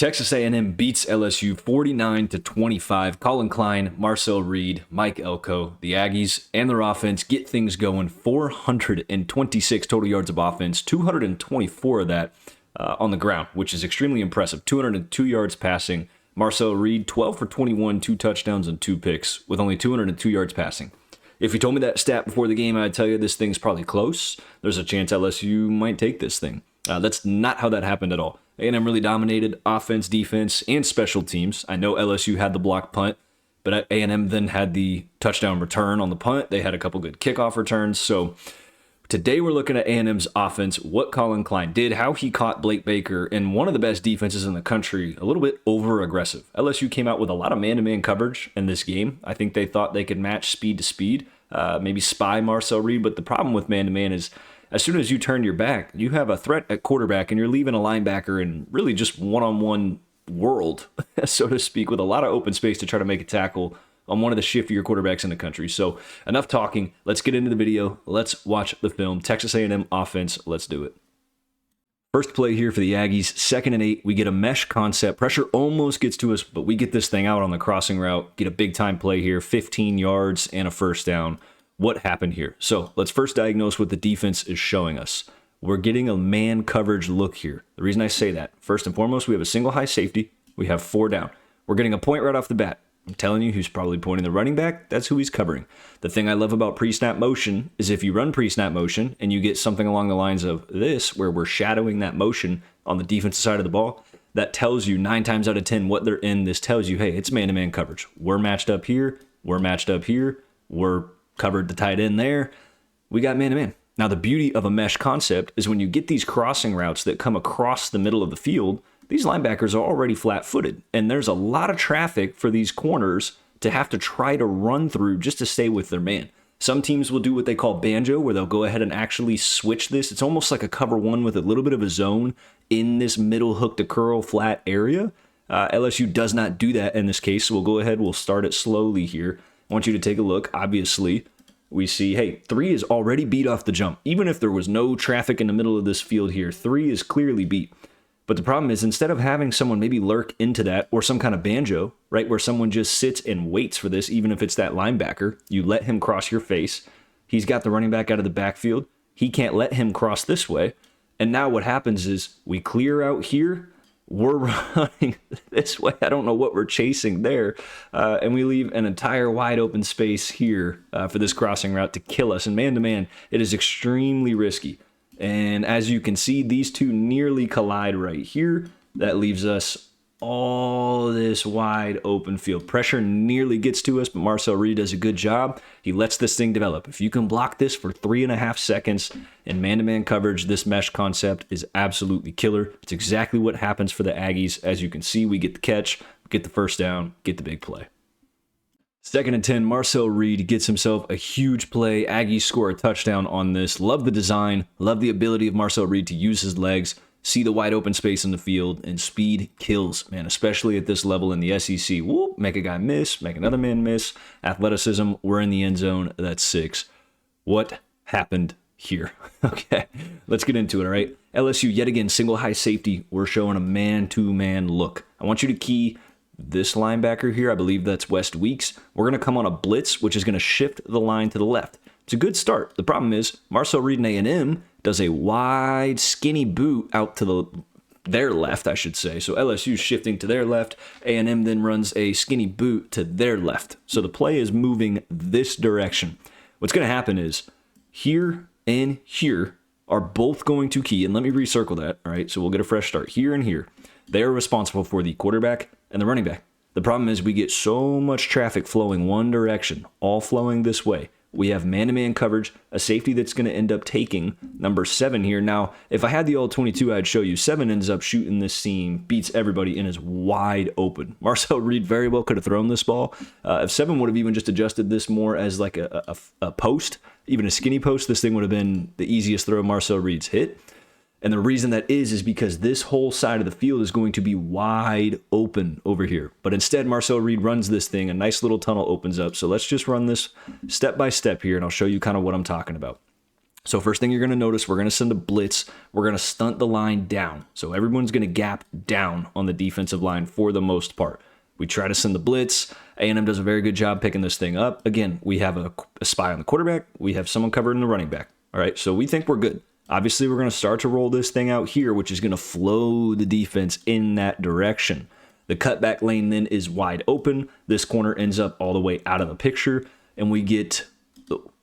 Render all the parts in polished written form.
Texas A&M beats LSU 49-25. Colin Klein, Marcel Reed, Mike Elko, the Aggies, and their offense get things going. 426 total yards of offense, 224 of that on the ground, which is extremely impressive. 202 yards passing. Marcel Reed, 12 for 21, 2 touchdowns and 2 picks, with only 202 yards passing. If you told me that stat before the game, I'd tell you this thing's probably close. There's a chance LSU might take this thing. That's not how that happened at all. A&M really dominated offense, defense, and special teams. I know LSU had the block punt, but A&M then had the touchdown return on the punt. They had a couple good kickoff returns. So today we're looking at A&M's offense, what Colin Klein did, how he caught Blake Baker, and one of the best defenses in the country, a little bit over-aggressive. LSU came out with a lot of man-to-man coverage in this game. I think they thought they could match speed to speed, maybe spy Marcel Reed, but the problem with man-to-man is as soon as you turn your back, you have a threat at quarterback, and you're leaving a linebacker in really just one-on-one world, so to speak, with a lot of open space to try to make a tackle on one of the shiftier quarterbacks in the country. So enough talking. Let's get into the video. Let's watch the film. Texas A&M offense. Let's do it. First play here for the Aggies. 2nd and 8. We get a mesh concept. Pressure almost gets to us, but we get this thing out on the crossing route. Get a big-time play here. 15 yards and a first down. What happened here? So let's first diagnose what the defense is showing us. We're getting a man coverage look here. The reason I say that, first and foremost, we have a single high safety. We have 4 down. We're getting a point right off the bat. I'm telling you, who's probably pointing the running back, that's who he's covering. The thing I love about pre-snap motion is if you run pre-snap motion and you get something along the lines of this, where we're shadowing that motion on the defensive side of the ball, that tells you 9 times out of 10 what they're in. This tells you, hey, it's man-to-man coverage. We're matched up here. We're matched up here. We're covered the tight end there. We got man-to-man. Now, the beauty of a mesh concept is when you get these crossing routes that come across the middle of the field, these linebackers are already flat-footed, and there's a lot of traffic for these corners to have to try to run through just to stay with their man. Some teams will do what they call banjo, where they'll go ahead and actually switch this. It's almost like a cover one with a little bit of a zone in this middle hook to curl flat area. LSU does not do that in this case, so we'll go ahead. We'll start it slowly here. I want you to take a look. Obviously, we see, hey, 3 is already beat off the jump. Even if there was no traffic in the middle of this field here, 3 is clearly beat. But the problem is, instead of having someone maybe lurk into that, or some kind of banjo, right, where someone just sits and waits for this, even if it's that linebacker, you let him cross your face. He's got the running back out of the backfield. He can't let him cross this way. And now what happens is we clear out here. We're running this way. I don't know what we're chasing there. And we leave an entire wide open space here for this crossing route to kill us. And man-to-man, it is extremely risky. And as you can see, these two nearly collide right here. That leaves us all this wide open field. Pressure nearly gets to us, but Marcel Reed does a good job. He lets this thing develop. If you can block this for 3.5 seconds in man-to-man coverage, this mesh concept is absolutely killer. It's exactly what happens for the Aggies. As you can see, we get the catch, get the first down, get the big play. 2nd and 10, Marcel Reed gets himself a huge play. Aggies score a touchdown on this. Love the design. Love the ability of Marcel Reed to use his legs, see the wide open space in the field, and speed kills, man, especially at this level in the SEC. Whoop, make a guy miss, make another man miss. Athleticism, we're in the end zone. That's 6. What happened here? Okay, let's get into it, all right? LSU, yet again, single high safety. We're showing a man-to-man look. I want you to key this linebacker here. I believe that's West Weeks. We're going to come on a blitz, which is going to shift the line to the left. It's a good start. The problem is Marcel Reed and A&M does a wide, skinny boot out to their left, I should say. So LSU shifting to their left. A&M then runs a skinny boot to their left. So the play is moving this direction. What's going to happen is here and here are both going to key. And let me recircle that. All right, so we'll get a fresh start. Here and here, they are responsible for the quarterback and the running back. The problem is we get so much traffic flowing one direction, all flowing this way. We have man-to-man coverage, a safety that's going to end up taking number 7 here. Now, if I had the all-22, I'd show you 7 ends up shooting this seam, beats everybody, and is wide open. Marcel Reed very well could have thrown this ball. If 7 would have even just adjusted this more as like a post, even a skinny post, this thing would have been the easiest throw Marcel Reed's hit. And the reason that is because this whole side of the field is going to be wide open over here. But instead, Marcel Reed runs this thing. A nice little tunnel opens up. So let's just run this step by step here, and I'll show you kind of what I'm talking about. So first thing you're going to notice, we're going to send a blitz. We're going to stunt the line down. So everyone's going to gap down on the defensive line for the most part. We try to send the blitz. A&M does a very good job picking this thing up. Again, we have a spy on the quarterback. We have someone covered in the running back. All right, so we think we're good. Obviously, we're going to start to roll this thing out here, which is going to flow the defense in that direction. The cutback lane then is wide open. This corner ends up all the way out of the picture, and we get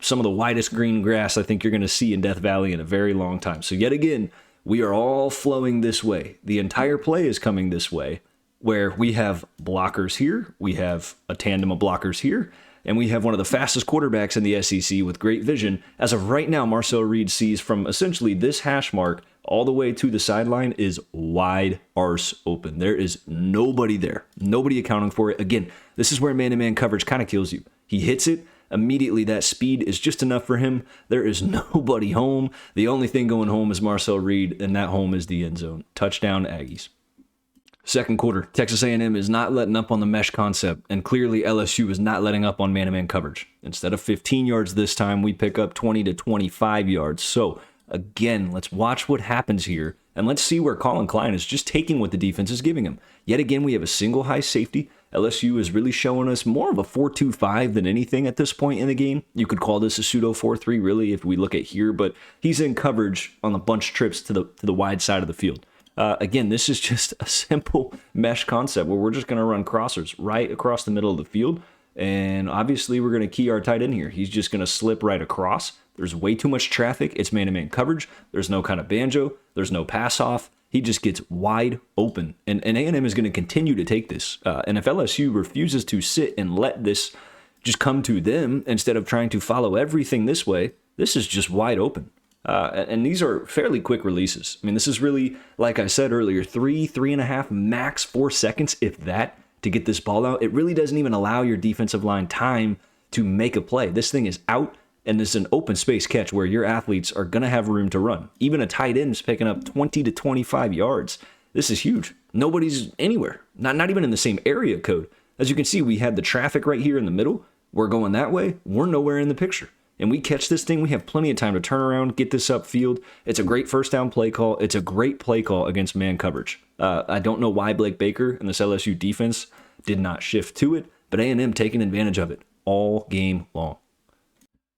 some of the widest green grass I think you're going to see in Death Valley in a very long time. So yet again, we are all flowing this way. The entire play is coming this way, where we have blockers here, we have a tandem of blockers here, and we have one of the fastest quarterbacks in the SEC with great vision. As of right now, Marcel Reed sees from essentially this hash mark all the way to the sideline is wide arse open. There is nobody there, nobody accounting for it. Again, this is where man-to-man coverage kind of kills you. He hits it, immediately that speed is just enough for him. There is nobody home. The only thing going home is Marcel Reed, and that home is the end zone. Touchdown, Aggies. Second quarter, Texas A&M is not letting up on the mesh concept, and clearly LSU is not letting up on man-to-man coverage. Instead of 15 yards this time, we pick up 20 to 25 yards. So again, let's watch what happens here, and let's see where Colin Klein is just taking what the defense is giving him. Yet again, we have a single high safety. LSU is really showing us more of a 4-2-5 than anything at this point in the game. You could call this a pseudo 4-3 really if we look at here, but he's in coverage on the bunch trips to the wide side of the field. Again, this is just a simple mesh concept where we're just going to run crossers right across the middle of the field. And obviously, we're going to key our tight end here. He's just going to slip right across. There's way too much traffic. It's man-to-man coverage. There's no kind of banjo. There's no pass-off. He just gets wide open. And A&M is going to continue to take this. And if LSU refuses to sit and let this just come to them instead of trying to follow everything this way, this is just wide open. And these are fairly quick releases. I mean, this is really, like I said earlier, 3.5, max 4 seconds, if that, to get this ball out. It really doesn't even allow your defensive line time to make a play. This thing is out, and it's an open space catch where your athletes are going to have room to run. Even a tight end is picking up 20 to 25 yards. This is huge. Nobody's anywhere, not even in the same area code. As you can see, we had the traffic right here in the middle. We're going that way. We're nowhere in the picture. And we catch this thing, we have plenty of time to turn around, get this upfield. It's a great first down play call. It's a great play call against man coverage. I don't know why Blake Baker and this LSU defense did not shift to it, but A&M taking advantage of it all game long.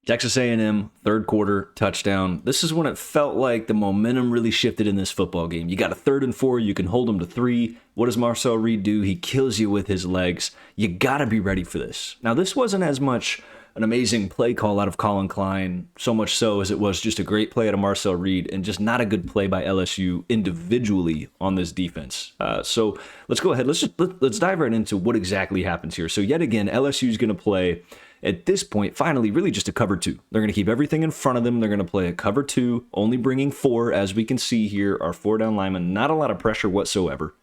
Texas A&M, third quarter, touchdown. This is when it felt like the momentum really shifted in this football game. You got a 3rd and 4, you can hold them to 3. What does Marcel Reed do? He kills you with his legs. You got to be ready for this. Now, this wasn't as much an amazing play call out of Colin Klein, so much so as it was just a great play out of Marcel Reed and just not a good play by LSU individually on this defense. So let's go ahead. Let's dive right into what exactly happens here. So yet again, LSU is going to play at this point, finally, really just a cover 2. They're going to keep everything in front of them. They're going to play a cover 2, only bringing 4, as we can see here, our 4 down linemen. Not a lot of pressure whatsoever.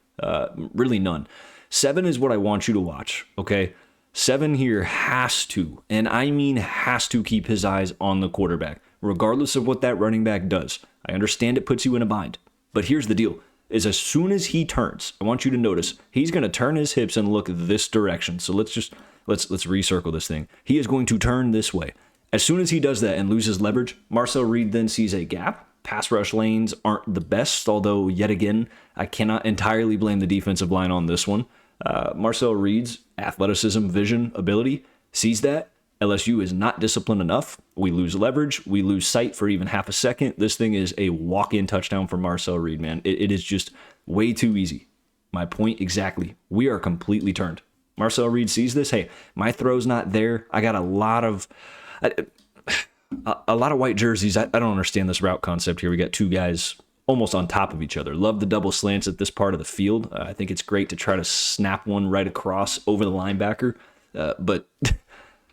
Really none. 7 is what I want you to watch, okay? 7 here has to, and I mean has to, keep his eyes on the quarterback, regardless of what that running back does. I understand it puts you in a bind, but here's the deal, is as soon as he turns, I want you to notice, he's going to turn his hips and look this direction. So let's recircle this thing. He is going to turn this way. As soon as he does that and loses leverage, Marcel Reed then sees a gap. Pass rush lanes aren't the best, although yet again, I cannot entirely blame the defensive line on this one. Marcel Reed's athleticism, vision, ability sees that. LSU is not disciplined enough. We lose leverage. We lose sight for even half a second. This thing is a walk-in touchdown for Marcel Reed, man. It is just way too easy. My point exactly. We are completely turned. Marcel Reed sees this. Hey, my throw's not there. I got a lot of white jerseys. I don't understand this route concept here. We got 2 guys almost on top of each other. Love the double slants at this part of the field. I think it's great to try to snap one right across over the linebacker, but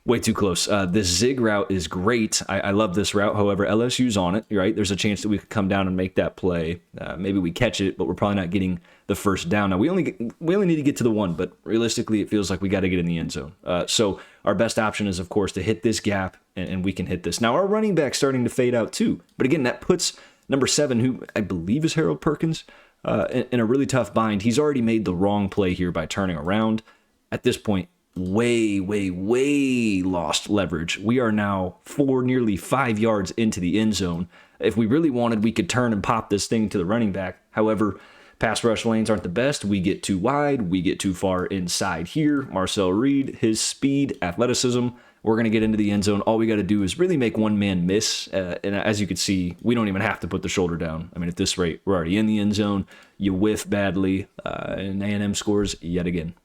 way too close. This zig route is great. I love this route. However, LSU's on it, right? There's a chance that we could come down and make that play. Maybe we catch it, but we're probably not getting the first down. Now, we only need to get to the 1, but realistically, it feels like we got to get in the end zone. So our best option is, of course, to hit this gap, and we can hit this. Now, our running back's starting to fade out too, but again, that puts number 7, who I believe is Harold Perkins, in a really tough bind. He's already made the wrong play here by turning around. At this point, way lost leverage. We are now nearly 5 yards into the end zone. If we really wanted, we could turn and pop this thing to the running back. However, pass rush lanes aren't the best. We get too wide. We get too far inside here. Marcel Reed, his speed, athleticism, we're going to get into the end zone. All we got to do is really make one man miss. And as you can see, we don't even have to put the shoulder down. I mean, at this rate, we're already in the end zone. You whiff badly, and A&M scores yet again.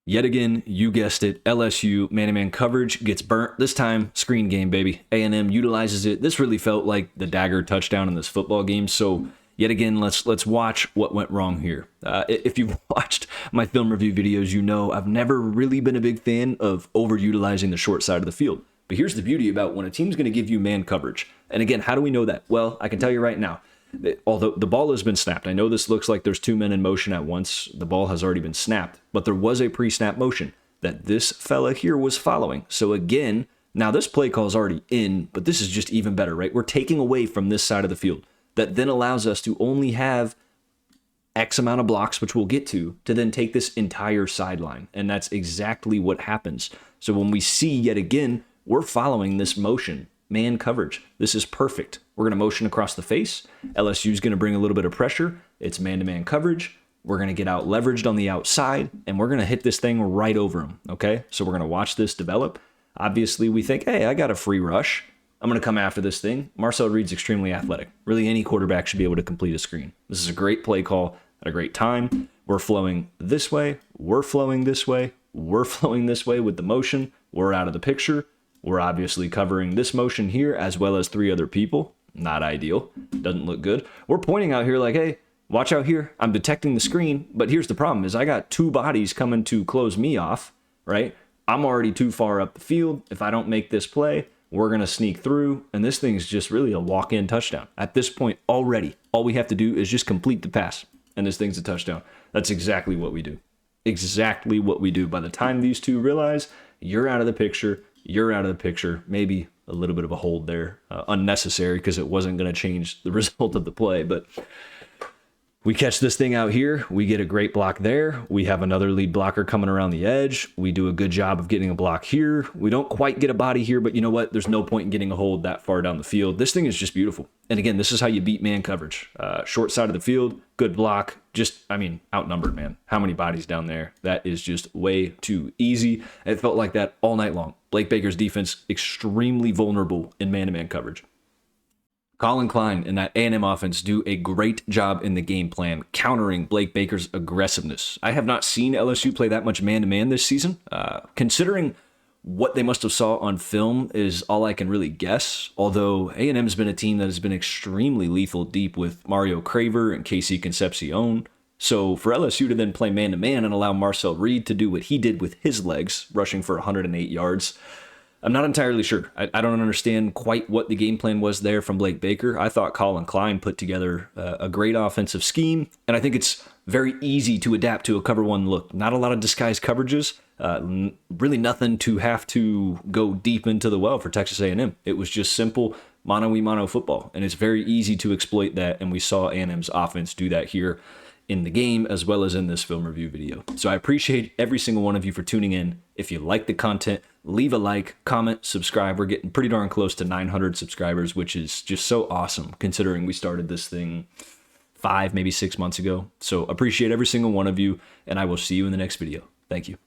Yet again, you guessed it, LSU man-to-man coverage gets burnt. This time, screen game, baby. A&M utilizes it. This really felt like the dagger touchdown in this football game. So yet again, let's watch what went wrong here. If you've watched my film review videos, you know I've never really been a big fan of overutilizing the short side of the field. But here's the beauty about when a team's going to give you man coverage. And again, how do we know that? Well, I can tell you right now. Although the ball has been snapped, I know this looks like there's two men in motion at once. The ball has already been snapped, but there was a pre-snap motion that this fella here was following. So again, now this play call is already in, but this is just even better, right? We're taking away from this side of the field. That then allows us to only have X amount of blocks, which we'll get to then take this entire sideline. And that's exactly what happens. So when we see yet again, we're following this motion. Man coverage. This is perfect. We're going to motion across the face. LSU is going to bring a little bit of pressure. It's man-to-man coverage. We're going to get out leveraged on the outside, and we're going to hit this thing right over him, okay? So we're going to watch this develop. Obviously, we think, hey, I got a free rush. I'm going to come after this thing. Marcel Reed's extremely athletic. Really, any quarterback should be able to complete a screen. This is a great play call at a great time. We're flowing this way. We're flowing this way. We're flowing this way with the motion. We're out of the picture. We're obviously covering this motion here as well as 3 other people. Not ideal. Doesn't look good. We're pointing out here like, hey, watch out here. I'm detecting the screen, but here's the problem is I got 2 bodies coming to close me off, right? I'm already too far up the field. If I don't make this play, we're going to sneak through, and this thing's just really a walk-in touchdown. At this point already, all we have to do is just complete the pass, and this thing's a touchdown. That's exactly what we do. Exactly what we do. By the time these 2 realize you're out of the picture, maybe a little bit of a hold there, unnecessary because it wasn't going to change the result of the play, but we catch this thing out here. We get a great block there. We have another lead blocker coming around the edge. We do a good job of getting a block here. We don't quite get a body here, but you know what? There's no point in getting a hold that far down the field. This thing is just beautiful. And again, this is how you beat man coverage. Short side of the field, good block. Outnumbered, man. How many bodies down there? That is just way too easy. It felt like that all night long. Blake Baker's defense, extremely vulnerable in man-to-man coverage. Colin Klein and that A&M offense do a great job in the game plan, countering Blake Baker's aggressiveness. I have not seen LSU play that much man-to-man this season. Considering what they must have saw on film is all I can really guess, although A&M has been a team that has been extremely lethal deep with Mario Craver and Casey Concepcion. So for LSU to then play man-to-man and allow Marcel Reed to do what he did with his legs, rushing for 108 yards, I'm not entirely sure. I don't understand quite what the game plan was there from Blake Baker. I thought Colin Klein put together a great offensive scheme, and I think it's very easy to adapt to a cover one look. Not a lot of disguised coverages, really nothing to have to go deep into the well for Texas A&M. It was just simple mano-a-mano football, and it's very easy to exploit that, and we saw A&M's offense do that here in the game as well as in this film review video. So I appreciate every single one of you for tuning in. If you like the content, leave a like, comment, subscribe. We're getting pretty darn close to 900 subscribers, which is just so awesome considering we started this thing 5, maybe 6 months ago. So appreciate every single one of you, and I will see you in the next video. Thank you.